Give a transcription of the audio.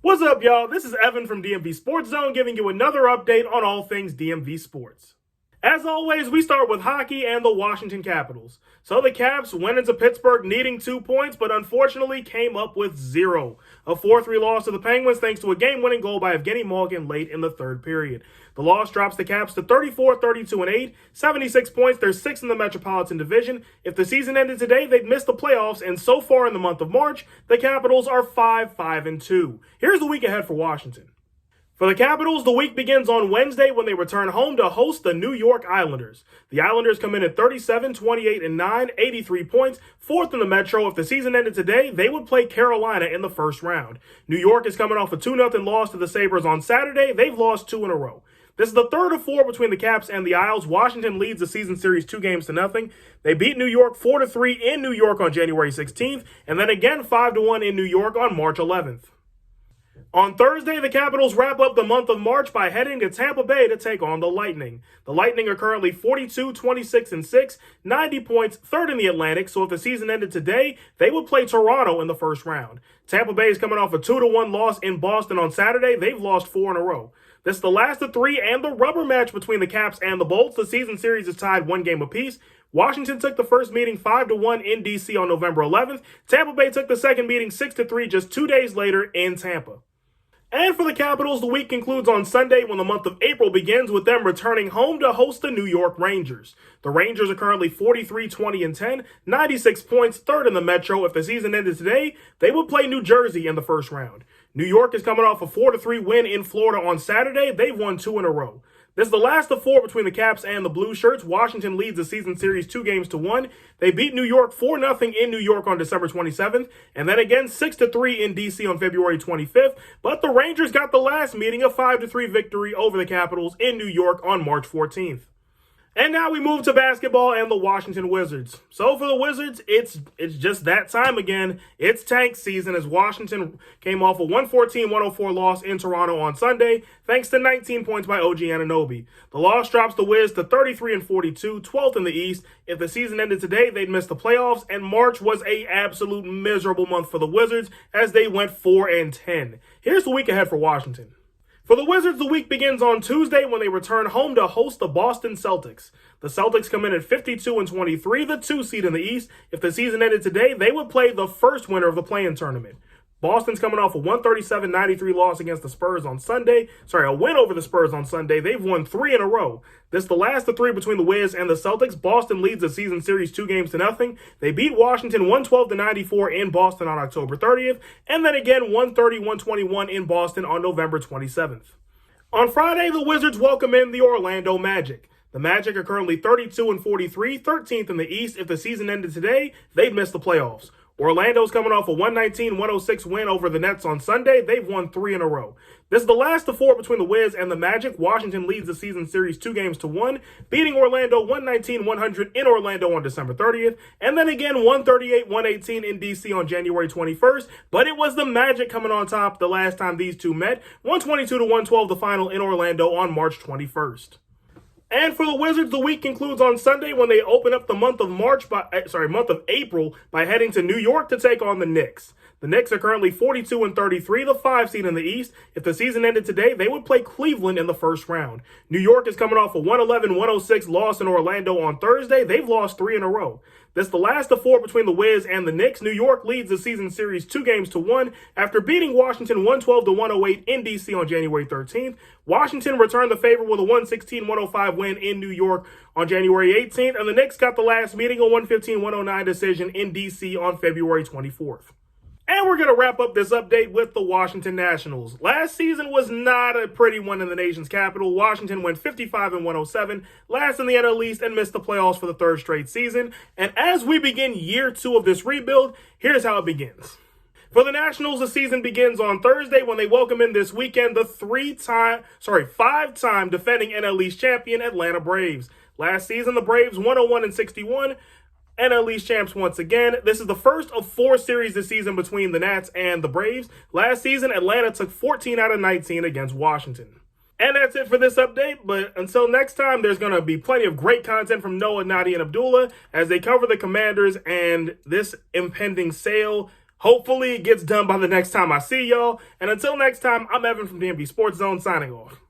What's up, y'all? This is Evan from DMV Sports Zone giving you another update on all things DMV sports. As always, we start with hockey and the Washington Capitals. So the Caps went into Pittsburgh needing 2 points, but unfortunately came up with 0. A 4-3 loss to the Penguins thanks to a game-winning goal by Evgeny Malkin late in the third period. The loss drops the Caps to 34, 32, and 8, 76 points. They're 6th in the Metropolitan Division. If the season ended today, they'd miss the playoffs, and so far in the month of March, the Capitals are 5-5 and 2. Here's the week ahead for Washington. For the Capitals, the week begins on Wednesday when they return home to host the New York Islanders. The Islanders come in at 37, 28, and 9, 83 points, 4th in the Metro. If the season ended today, they would play Carolina in the first round. New York is coming off a 2-0 loss to the Sabres on Saturday. They've lost 2 in a row. This is the third of 4 between the Caps and the Isles. Washington leads the season series 2 games to nothing. They beat New York 4-3 in New York on January 16th, and then again 5-1 in New York on March 11th. On Thursday, the Capitals wrap up the month of March by heading to Tampa Bay to take on the Lightning. The Lightning are currently 42, 26, and 6, 90 points, 3rd in the Atlantic, so if the season ended today, they would play Toronto in the first round. Tampa Bay is coming off a 2-1 loss in Boston on Saturday. They've lost 4 in a row. This is the last of 3 and the rubber match between the Caps and the Bolts. The season series is tied 1 game apiece. Washington took the first meeting 5-1 in D.C. on November 11th. Tampa Bay took the second meeting 6-3 just 2 days later in Tampa. And for the Capitals, the week concludes on Sunday when the month of April begins with them returning home to host the New York Rangers. The Rangers are currently 43, 20, and 10, 96 points, 3rd in the Metro. If the season ended today, they would play New Jersey in the first round. New York is coming off a 4-3 win in Florida on Saturday. They've won 2 in a row. This is the last of 4 between the Caps and the Blue Shirts. Washington leads the season series 2 games to 1. They beat New York 4-0 in New York on December 27th, and then again 6-3 in D.C. on February 25th. But the Rangers got the last meeting, a 5-3 victory over the Capitals in New York on March 14th. And now we move to basketball and the Washington Wizards. So for the Wizards, it's just that time again. It's tank season as Washington came off a 114-104 loss in Toronto on Sunday, thanks to 19 points by OG Anunoby. The loss drops the Wiz to 33 and 42, 12th in the East. If the season ended today, they'd miss the playoffs, and March was an absolute miserable month for the Wizards as they went 4-10. Here's the week ahead for Washington. For the Wizards, the week begins on Tuesday when they return home to host the Boston Celtics. The Celtics come in at 52 and 23, the 2 seed in the East. If the season ended today, they would play the first winner of the play-in tournament. Boston's coming off a 137-93 loss against the Spurs on Sunday. A win over the Spurs on Sunday. They've won 3 in a row. This is the last of 3 between the Wiz and the Celtics. Boston leads the season series 2 games to nothing. They beat Washington 112-94 in Boston on October 30th, and then again 130-121 in Boston on November 27th. On Friday, the Wizards welcome in the Orlando Magic. The Magic are currently 32 and 43, 13th in the East. If the season ended today, they'd miss the playoffs. Orlando's coming off a 119-106 win over the Nets on Sunday. They've won 3 in a row. This is the last of 4 between the Wiz and the Magic. Washington leads the season series 2 games to 1, beating Orlando 119-100 in Orlando on December 30th, and then again 138-118 in D.C. on January 21st. But it was the Magic coming on top the last time these two met, 122-112 the final in Orlando on March 21st. And for the Wizards, the week concludes on Sunday when they open up the month of April by heading to New York to take on the Knicks. The Knicks are currently 42 and 33, the 5 seed in the East. If the season ended today, they would play Cleveland in the first round. New York is coming off a 111-106 loss in Orlando on Thursday. They've lost 3 in a row. This is the last of 4 between the Wiz and the Knicks. New York leads the season series 2 games to 1 after beating Washington 112-108 in D.C. on January 13th. Washington returned the favor with a 116-105 win in New York on January 18th, and the Knicks got the last meeting, a 115-109 decision in D.C. on February 24th. And we're going to wrap up this update with the Washington Nationals. Last season was not a pretty one in the nation's capital. Washington went 55-107, last in the NL East, and missed the playoffs for the 3rd straight season. And as we begin year 2 of this rebuild, here's how it begins. For the Nationals, the season begins on Thursday when they welcome in this weekend the 5-time defending NL East champion Atlanta Braves. Last season, the Braves 101-61. NL East champs once again. This is the first of 4 series this season between the Nats and the Braves. Last season, Atlanta took 14 out of 19 against Washington. And that's it for this update, but until next time, there's going to be plenty of great content from Noah, Nadi, and Abdullah as they cover the Commanders and this impending sale. Hopefully it gets done by the next time I see y'all. And until next time, I'm Evan from DMV Sports Zone signing off.